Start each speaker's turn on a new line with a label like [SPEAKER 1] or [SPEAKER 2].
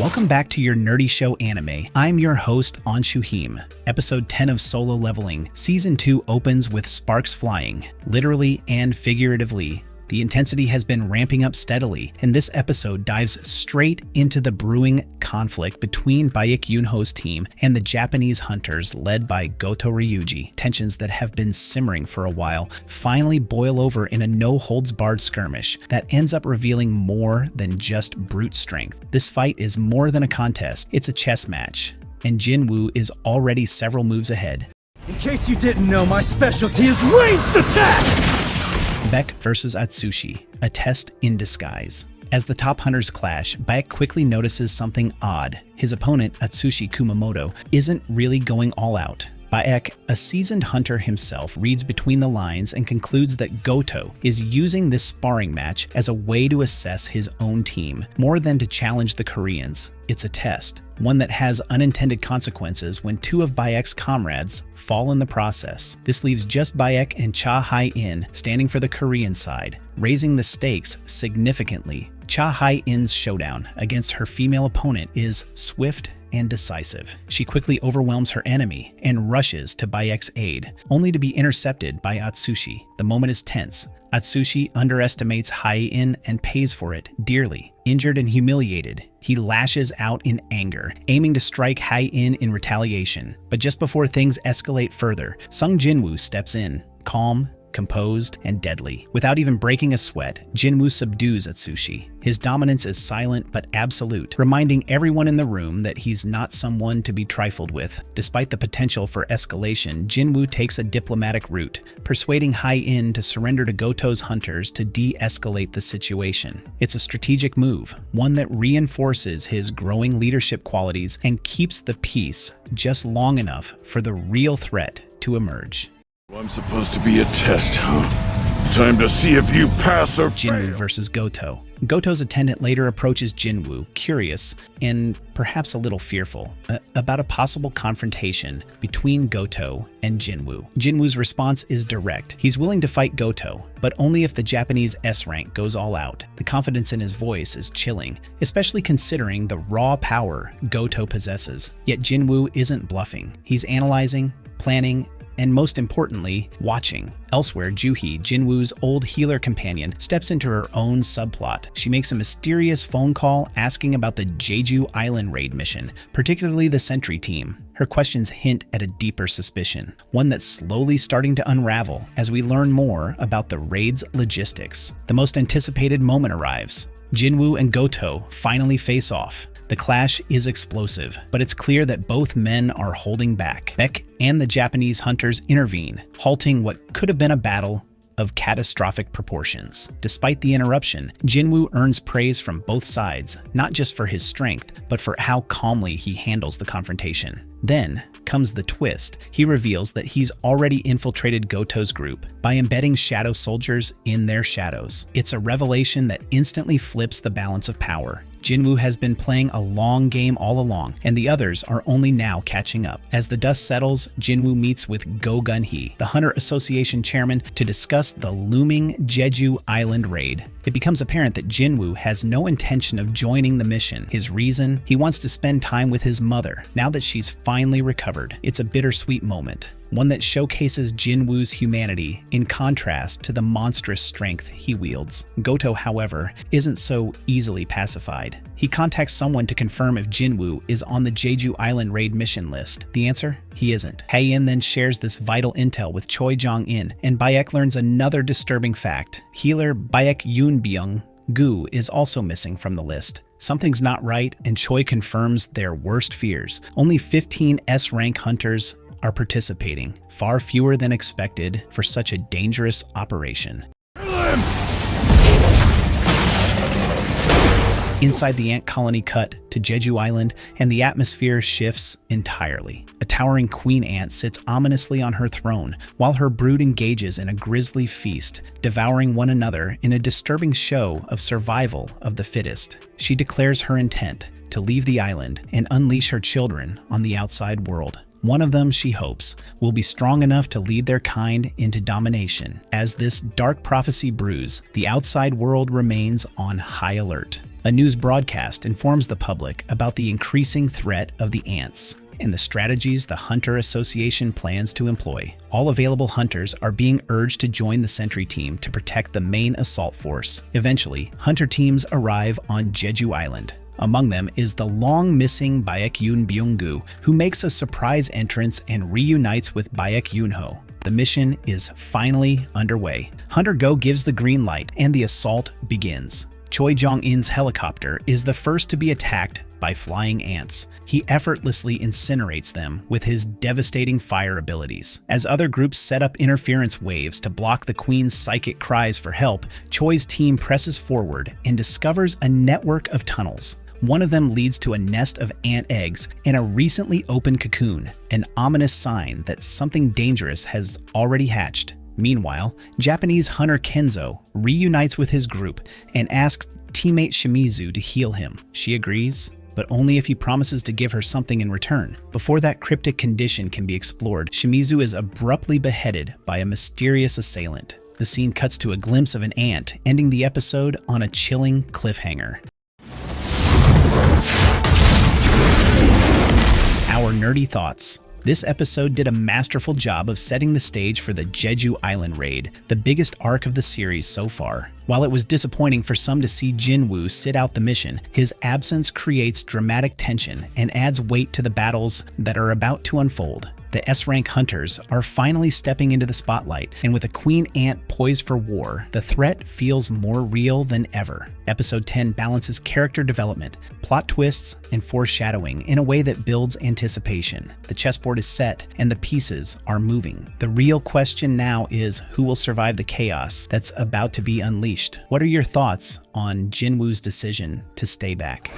[SPEAKER 1] Welcome back to your Nerdy Show Anime. I'm your host, Anshu Him. Episode 10 of Solo Leveling, Season 2 opens with sparks flying, literally and figuratively. The intensity has been ramping up steadily, and this episode dives straight into the brewing conflict between Baek Yoonho's team and the Japanese hunters led by Goto Ryuji. Tensions that have been simmering for a while finally boil over in a no-holds-barred skirmish that ends up revealing more than just brute strength. This fight is more than a contest, it's a chess match, and Jin-Woo is already several moves ahead.
[SPEAKER 2] In case you didn't know, my specialty is ranged attacks!
[SPEAKER 1] Baek versus Atsushi, a test in disguise. As the top hunters clash, Baek quickly notices something odd. His opponent, Atsushi Kumamoto, isn't really going all out. Baek, a seasoned hunter himself, reads between the lines and concludes that Goto is using this sparring match as a way to assess his own team, more than to challenge the Koreans. It's a test, one that has unintended consequences when two of Baek's comrades fall in the process. This leaves just Baek and Cha Hai-in standing for the Korean side, raising the stakes significantly. Cha Hai-in's showdown against her female opponent is swift and decisive. She quickly overwhelms her enemy and rushes to Baek's aid, only to be intercepted by Atsushi. The moment is tense. Atsushi underestimates Hai-in and pays for it dearly. Injured and humiliated, he lashes out in anger, aiming to strike Hai-in in retaliation. But just before things escalate further, Sung Jin-Woo steps in, calm, composed, and deadly. Without even breaking a sweat, Jin-Woo subdues Atsushi. His dominance is silent but absolute, reminding everyone in the room that he's not someone to be trifled with. Despite the potential for escalation, Jin-Woo takes a diplomatic route, persuading Hai-in to surrender to Goto's hunters to de-escalate the situation. It's a strategic move, one that reinforces his growing leadership qualities and keeps the peace just long enough for the real threat to emerge.
[SPEAKER 3] I'm supposed to be a test, huh? Time to see if you pass or fail.
[SPEAKER 1] Jin-Woo versus Goto. Goto's attendant later approaches Jin-Woo, curious and perhaps a little fearful, about a possible confrontation between Goto and Jin-Woo. Jin-Woo's response is direct. He's willing to fight Goto, but only if the Japanese S-rank goes all out. The confidence in his voice is chilling, especially considering the raw power Goto possesses. Yet Jin-Woo isn't bluffing. He's analyzing, planning, and most importantly, watching. Elsewhere, Juhi, Jin-Woo's old healer companion, steps into her own subplot. She makes a mysterious phone call asking about the Jeju Island Raid mission, particularly the sentry team. Her questions hint at a deeper suspicion, one that's slowly starting to unravel as we learn more about the raid's logistics. The most anticipated moment arrives. Jin-Woo and Goto finally face off. The clash is explosive, but it's clear that both men are holding back. Baek and the Japanese hunters intervene, halting what could have been a battle of catastrophic proportions. Despite the interruption, Jin-Woo earns praise from both sides, not just for his strength, but for how calmly he handles the confrontation. Then comes the twist. He reveals that he's already infiltrated Goto's group by embedding shadow soldiers in their shadows. It's a revelation that instantly flips the balance of power. Jin-Woo has been playing a long game all along, and the others are only now catching up. As the dust settles, Jin-Woo meets with Go Gun-hee, the Hunter Association chairman, to discuss the looming Jeju Island Raid. It becomes apparent that Jin-Woo has no intention of joining the mission. His reason? He wants to spend time with his mother, now that she's finally recovered. It's a bittersweet moment, one that showcases Jin-Woo's humanity in contrast to the monstrous strength he wields. Goto, however, isn't so easily pacified. He contacts someone to confirm if Jin-Woo is on the Jeju Island Raid mission list. The answer? He isn't. Hai-in then shares this vital intel with Choi Jong-in, and Baek learns another disturbing fact. Healer Baek Yoon-byung-gu is also missing from the list. Something's not right, and Choi confirms their worst fears. Only 15 S-rank hunters are participating, far fewer than expected for such a dangerous operation. Inside the ant colony cut to Jeju Island, and the atmosphere shifts entirely. A towering queen ant sits ominously on her throne, while her brood engages in a grisly feast, devouring one another in a disturbing show of survival of the fittest. She declares her intent to leave the island and unleash her children on the outside world. One of them, she hopes, will be strong enough to lead their kind into domination. As this dark prophecy brews, the outside world remains on high alert. A news broadcast informs the public about the increasing threat of the ants and the strategies the Hunter Association plans to employ. All available hunters are being urged to join the sentry team to protect the main assault force. Eventually, hunter teams arrive on Jeju Island. Among them is the long-missing Baek-yoon Byung-gu, who makes a surprise entrance and reunites with Baek-yoon-ho. The mission is finally underway. Hunter Go gives the green light and the assault begins. Choi Jong-in's helicopter is the first to be attacked by flying ants. He effortlessly incinerates them with his devastating fire abilities. As other groups set up interference waves to block the Queen's psychic cries for help, Choi's team presses forward and discovers a network of tunnels. One of them leads to a nest of ant eggs and a recently opened cocoon, an ominous sign that something dangerous has already hatched. Meanwhile, Japanese hunter Kenzo reunites with his group and asks teammate Shimizu to heal him. She agrees, but only if he promises to give her something in return. Before that cryptic condition can be explored, Shimizu is abruptly beheaded by a mysterious assailant. The scene cuts to a glimpse of an ant, ending the episode on a chilling cliffhanger. Our nerdy thoughts. This episode did a masterful job of setting the stage for the Jeju Island Raid, the biggest arc of the series so far. While it was disappointing for some to see Jin-Woo sit out the mission, his absence creates dramatic tension and adds weight to the battles that are about to unfold. The S-rank hunters are finally stepping into the spotlight, and with a queen ant poised for war, the threat feels more real than ever. Episode 10 balances character development, plot twists, and foreshadowing in a way that builds anticipation. The chessboard is set, and the pieces are moving. The real question now is who will survive the chaos that's about to be unleashed. What are your thoughts on Jin-Woo's decision to stay back?